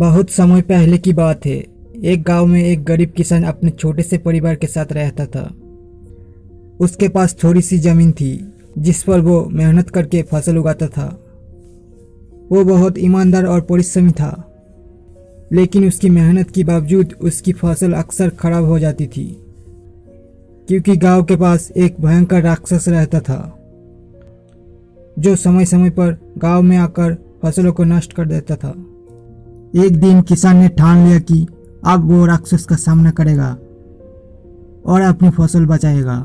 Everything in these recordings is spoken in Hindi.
बहुत समय पहले की बात है। एक गांव में एक गरीब किसान अपने छोटे से परिवार के साथ रहता था। उसके पास थोड़ी सी जमीन थी जिस पर वो मेहनत करके फसल उगाता था। वो बहुत ईमानदार और परिश्रमी था, लेकिन उसकी मेहनत के बावजूद उसकी फसल अक्सर खराब हो जाती थी, क्योंकि गांव के पास एक भयंकर राक्षस रहता था जो समय समय पर गांव में आकर फसलों को नष्ट कर देता था। एक दिन किसान ने ठान लिया कि अब वो राक्षस का सामना करेगा और अपनी फसल बचाएगा।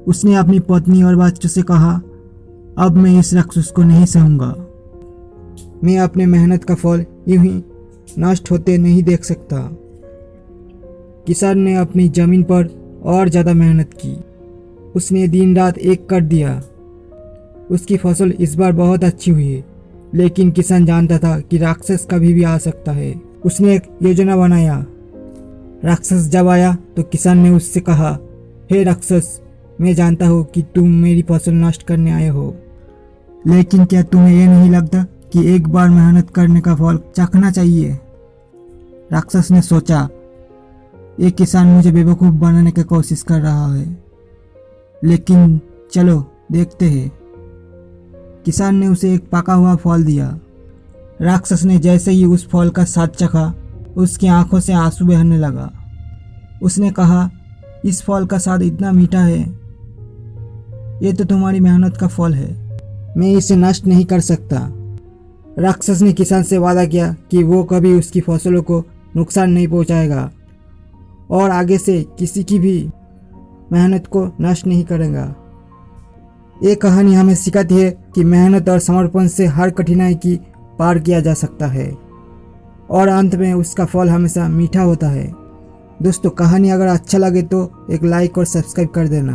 उसने अपनी पत्नी और बच्चों से कहा, अब मैं इस राक्षस को नहीं सहूंगा। मैं अपने मेहनत का फल यूं ही नष्ट होते नहीं देख सकता। किसान ने अपनी जमीन पर और ज़्यादा मेहनत की। उसने दिन रात एक कर दिया। उसकी फसल इस बार बहुत अच्छी हुई, लेकिन किसान जानता था कि राक्षस कभी भी आ सकता है। उसने एक योजना बनाया। राक्षस जब आया तो किसान ने उससे कहा, हे राक्षस, मैं जानता हूँ कि तुम मेरी फसल नष्ट करने आए हो, लेकिन क्या तुम्हें यह नहीं लगता कि एक बार मेहनत करने का फल चखना चाहिए? राक्षस ने सोचा, ये किसान मुझे बेवकूफ़ बनाने की कोशिश कर रहा है, लेकिन चलो देखते हैं। किसान ने उसे एक पका हुआ फल दिया। राक्षस ने जैसे ही उस फल का स्वाद चखा, उसकी आंखों से आंसू बहने लगा। उसने कहा, इस फल का स्वाद इतना मीठा है, ये तो तुम्हारी मेहनत का फल है, मैं इसे नष्ट नहीं कर सकता। राक्षस ने किसान से वादा किया कि वो कभी उसकी फसलों को नुकसान नहीं पहुंचाएगा और आगे से किसी की भी मेहनत को नष्ट नहीं करेगा। ये कहानी हमें सिखाती है कि मेहनत और समर्पण से हर कठिनाई की पार किया जा सकता है और अंत में उसका फल हमेशा मीठा होता है। दोस्तों, कहानी अगर अच्छा लगे तो एक लाइक और सब्सक्राइब कर देना।